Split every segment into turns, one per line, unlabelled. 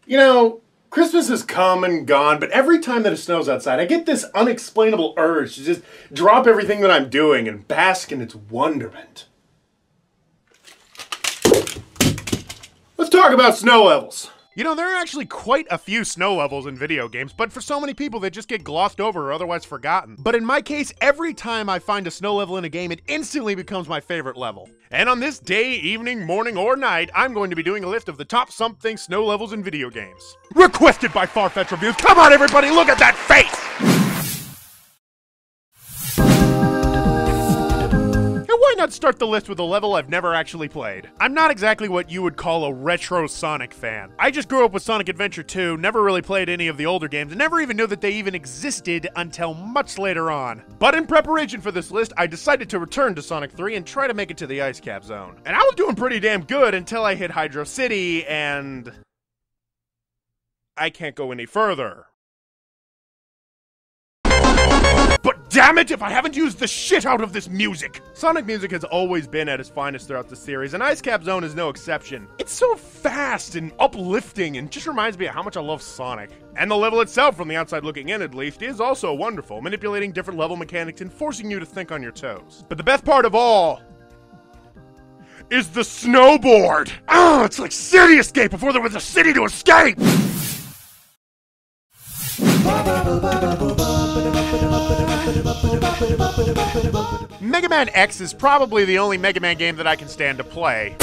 You know, Christmas has come and gone, but every time that it snows outside, I get this unexplainable urge to just drop everything that I'm doing and bask in its wonderment. Let's talk about snow levels.
You know, there are actually quite a few snow levels in video games, but for so many people they just get glossed over or otherwise forgotten. But in my case, every time I find a snow level in a game, it instantly becomes my favorite level. And on this day, evening, morning, or night, I'm going to be doing a list of the top something snow levels in video games. Requested by Farfetch Reviews. Come on everybody, look at that face! Why not start the list with a level I've never actually played? I'm not exactly what you would call a retro Sonic fan. I just grew up with Sonic Adventure 2, never really played any of the older games, and never even knew that they even existed until much later on. But in preparation for this list, I decided to return to Sonic 3 and try to make it to the Ice Cap Zone. And I was doing pretty damn good until I hit Hydro City, and I can't go any further. But damn it if I haven't used the shit out of this music! Sonic music has always been at its finest throughout the series, and Ice Cap Zone is no exception. It's so fast and uplifting and just reminds me of how much I love Sonic. And the level itself, from the outside looking in at least, is also wonderful, manipulating different level mechanics and forcing you to think on your toes. But the best part of all is the snowboard! Oh, it's like City Escape before there was a city to escape! Mega Man X is probably the only Mega Man game that I can stand to play.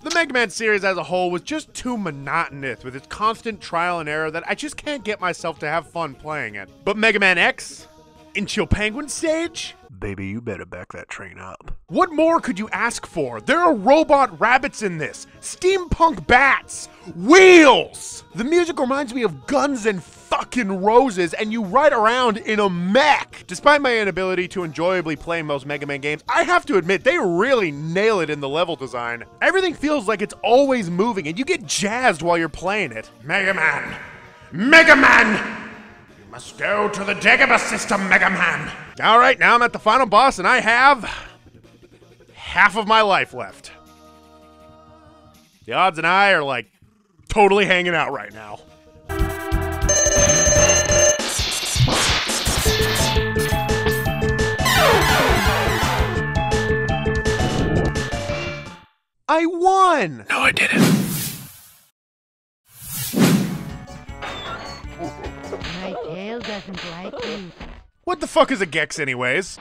The Mega Man series as a whole was just too monotonous with its constant trial and error that I just can't get myself to have fun playing it. But Mega Man X? In Chill Penguin stage? Baby, you better back that train up. What more could you ask for? There are robot rabbits in this, steampunk bats, wheels! The music reminds me of Guns and fucking Roses, and you ride around in a mech! Despite my inability to enjoyably play most Mega Man games, I have to admit, they really nail it in the level design. Everything feels like it's always moving, and you get jazzed while you're playing it. Mega Man! Mega Man! Must go to the Dagobah system, Mega Man! Alright, now I'm at the final boss and I have half of my life left. The odds and I are like totally hanging out right now. I won!
No, I didn't.
My tail doesn't like you.
What the fuck is a Gex anyways?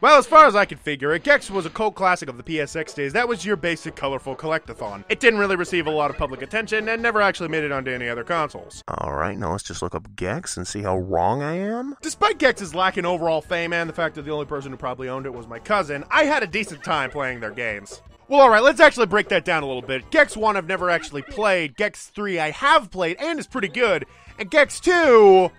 Well, as far as I can figure it, Gex was a cult classic of the PSX days. That was your basic colorful collectathon. It didn't really receive a lot of public attention and never actually made it onto any other consoles.
Alright, now let's just look up Gex and see how wrong I am.
Despite Gex's lack in overall fame and the fact that the only person who probably owned it was my cousin, I had a decent time playing their games. Well, alright, let's actually break that down a little bit. Gex 1 I've never actually played, Gex 3 I have played and is pretty good, and Gex 2...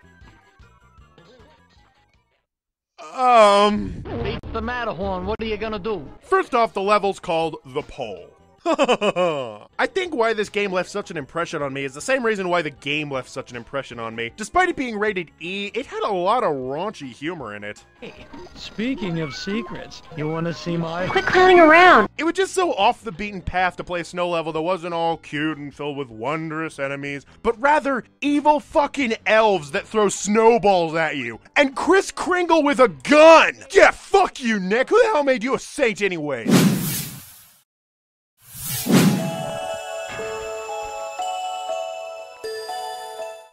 Beat the Matterhorn, what are you gonna do?
First off, the level's called The Pole. I think why this game left such an impression on me is the same reason why the game left such an impression on me. Despite it being rated E, it had a lot of raunchy humor in it.
Hey, speaking of secrets, you wanna see my...
Quit clowning around!
It was just so off the beaten path to play a snow level that wasn't all cute and filled with wondrous enemies, but rather evil fucking elves that throw snowballs at you. And Kris Kringle with a gun! Yeah, fuck you, Nick! Who the hell made you a saint anyway?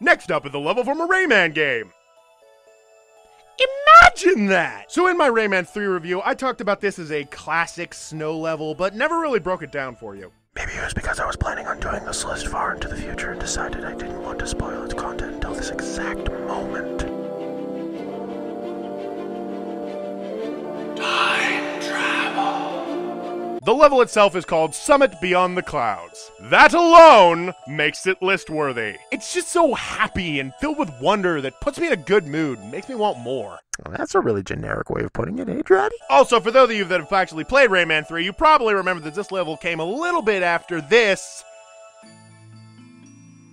Next up is the level from a Rayman game. Imagine that! So in my Rayman 3 review, I talked about this as a classic snow level, but never really broke it down for you.
Maybe it was because I was planning on doing this list far into the future and decided I didn't want to spoil its content until this exact moment.
Time travel.
The level itself is called Summit Beyond the Clouds. That alone makes it list-worthy. It's just so happy and filled with wonder that puts me in a good mood and makes me want more.
Well, that's a really generic way of putting it, eh, Draddy?
Also, for those of you that have actually played Rayman 3, you probably remember that this level came a little bit after this...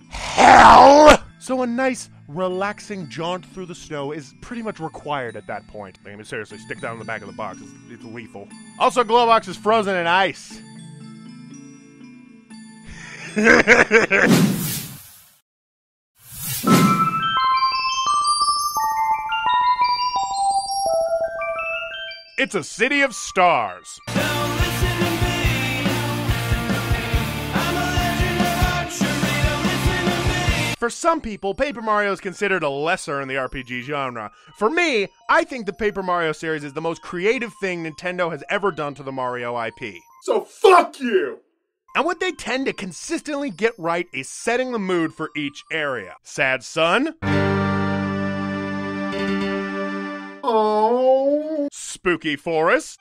hell! So a nice, relaxing jaunt through the snow is pretty much required at that point. I mean, seriously, stick that on the back of the box. It's lethal. Also, Glowbox is frozen in ice. It's a city of stars. For some people, Paper Mario is considered a lesser in the RPG genre. For me, I think the Paper Mario series is the most creative thing Nintendo has ever done to the Mario IP.
So fuck you!
And what they tend to consistently get right is setting the mood for each area. Sad Sun.
Oh.
Spooky Forest.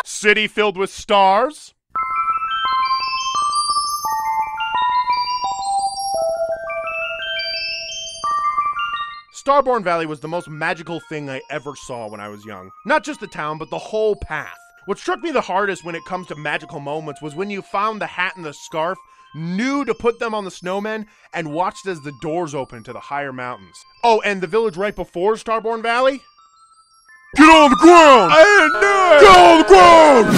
City filled with stars. Starborn Valley was the most magical thing I ever saw when I was young. Not just the town, but the whole path. What struck me the hardest when it comes to magical moments was when you found the hat and the scarf, knew to put them on the snowmen, and watched as the doors opened to the higher mountains. Oh, and the village right before Starborn Valley? Get on the ground! I didn't do it! Get on the ground!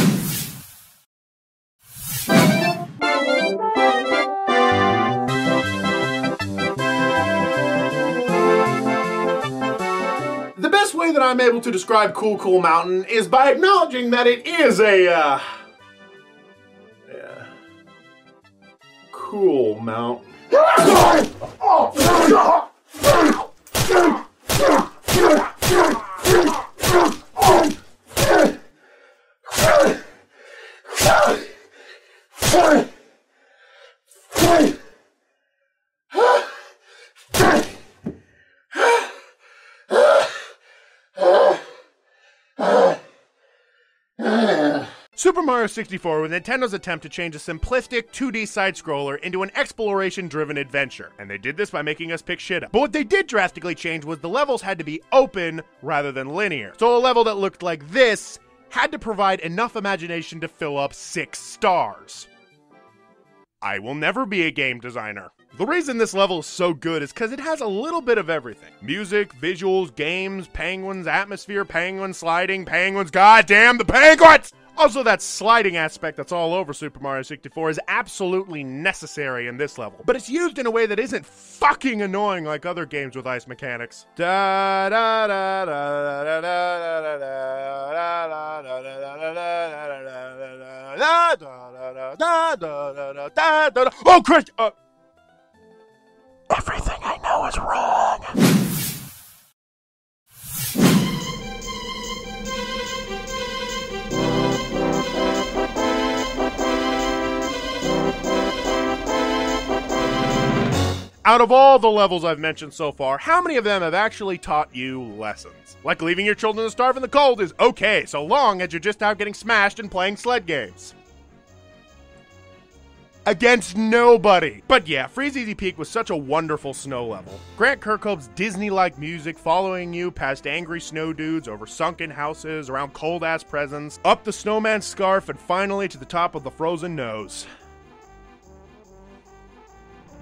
The best way that I'm able to describe Cool Cool Mountain is by acknowledging that it is a, cool mountain.
Super Mario 64 was Nintendo's attempt to change a simplistic 2D side-scroller into an exploration-driven adventure, and they did this by making us pick shit up. But what they did drastically change was the levels had to be open rather than linear. So a level that looked like this had to provide enough imagination to fill up 6 stars. I will never be a game designer. The reason this level is so good is because it has a little bit of everything. Music, visuals, games, penguins, atmosphere, penguins, sliding, penguins, goddamn the penguins! Also, that sliding aspect that's all over Super Mario 64 is absolutely necessary in this level, but it's used in a way that isn't fucking annoying like other games with ice mechanics. Da da da da da da da da da. Oh, Christ!
Everything I know is wrong.
Out of all the levels I've mentioned so far, how many of them have actually taught you lessons? Like leaving your children to starve in the cold is okay, so long as you're just out getting smashed and playing sled games. Against nobody. But yeah, Freezeezy Peak was such a wonderful snow level. Grant Kirkhope's Disney-like music following you past angry snow dudes, over sunken houses, around cold-ass presents, up the snowman's scarf, and finally to the top of the frozen nose.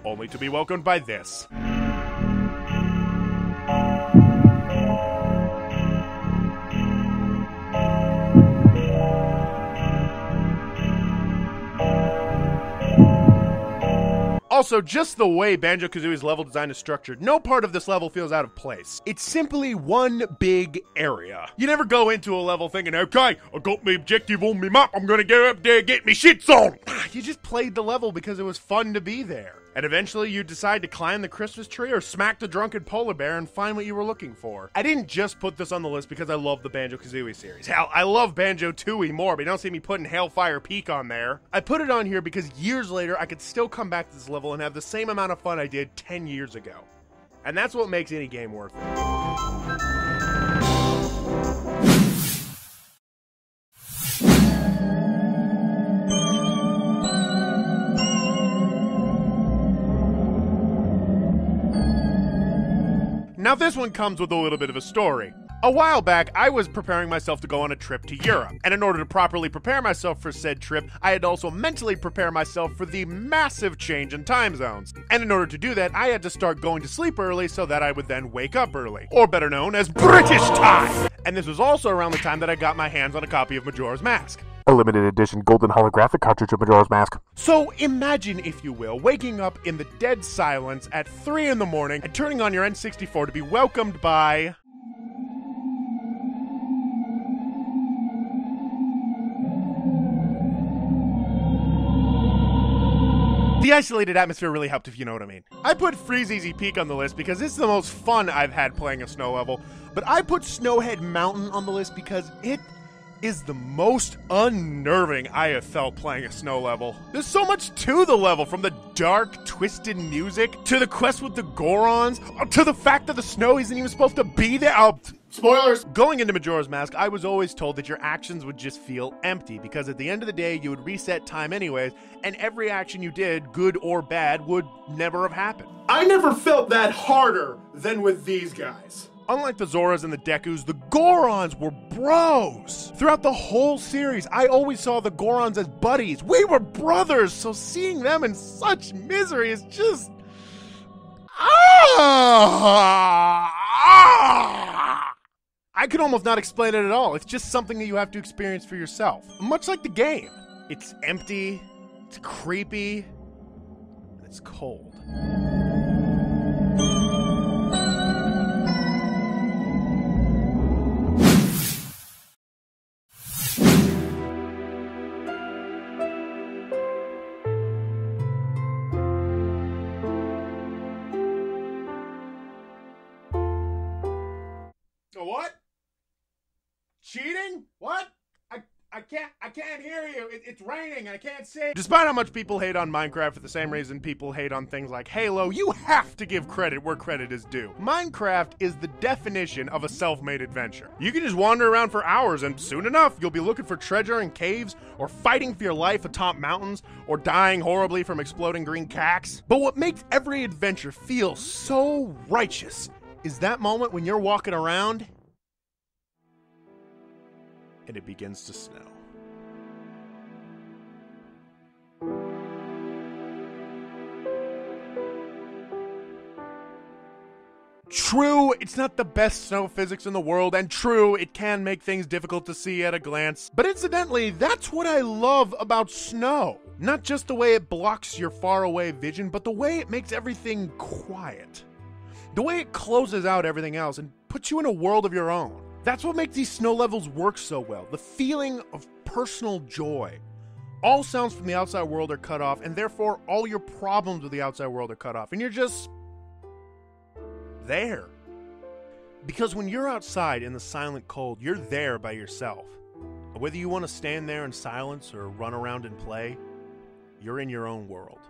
Only to be welcomed by this. Also, just the way Banjo-Kazooie's level design is structured, no part of this level feels out of place. It's simply one big area. You never go into a level thinking, okay, I got my objective on my map, I'm gonna go up there and get me shits on. You just played the level because it was fun to be there. And eventually you decide to climb the Christmas tree or smack the drunken polar bear and find what you were looking for. I didn't just put this on the list because I love the Banjo-Kazooie series. Hell, I love Banjo Tooie more, but you don't see me putting Hailfire Peak on there. I put it on here because years later I could still come back to this level and have the same amount of fun I did 10 years ago. And that's what makes any game worth it. Now this one comes with a little bit of a story. A while back, I was preparing myself to go on a trip to Europe, and in order to properly prepare myself for said trip, I had to also mentally prepare myself for the massive change in time zones. And in order to do that, I had to start going to sleep early so that I would then wake up early, or better known as British time! And this was also around the time that I got my hands on a copy of Majora's Mask.
A limited edition golden holographic cartridge of Majora's Mask.
So imagine, if you will, waking up in the dead silence at 3 in the morning and turning on your N64 to be welcomed by... The isolated atmosphere really helped, if you know what I mean. I put Freezeezy Peak on the list because it's the most fun I've had playing a snow level, but I put Snowhead Mountain on the list because it is the most unnerving I have felt playing a snow level. There's so much to the level, from the dark, twisted music, to the quest with the Gorons, to the fact that the snow isn't even supposed to be there. Spoilers! Going into Majora's Mask, I was always told that your actions would just feel empty, because at the end of the day, you would reset time anyways, and every action you did, good or bad, would never have happened.
I never felt that harder than with these guys.
Unlike the Zoras and the Dekus, the Gorons were bros. Throughout the whole series, I always saw the Gorons as buddies. We were brothers, so seeing them in such misery is just... I could almost not explain it at all. It's just something that you have to experience for yourself. Much like the game. It's empty, it's creepy, and it's cold. What? Cheating? What? I can't hear you. It's raining. I can't see. Despite how much people hate on Minecraft for the same reason people hate on things like Halo, you have to give credit where credit is due. Minecraft is the definition of a self-made adventure. You can just wander around for hours, and soon enough, you'll be looking for treasure in caves, or fighting for your life atop mountains, or dying horribly from exploding green cacks. But what makes every adventure feel so righteous is that moment when you're walking around and it begins to snow. True, it's not the best snow physics in the world, and true, it can make things difficult to see at a glance. But incidentally, that's what I love about snow. Not just the way it blocks your faraway vision, but the way it makes everything quiet. The way it closes out everything else and puts you in a world of your own. That's what makes these snow levels work so well. The feeling of personal joy. All sounds from the outside world are cut off, and therefore all your problems with the outside world are cut off. And you're just there. Because when you're outside in the silent cold, you're there by yourself. Whether you want to stand there in silence or run around and play, you're in your own world.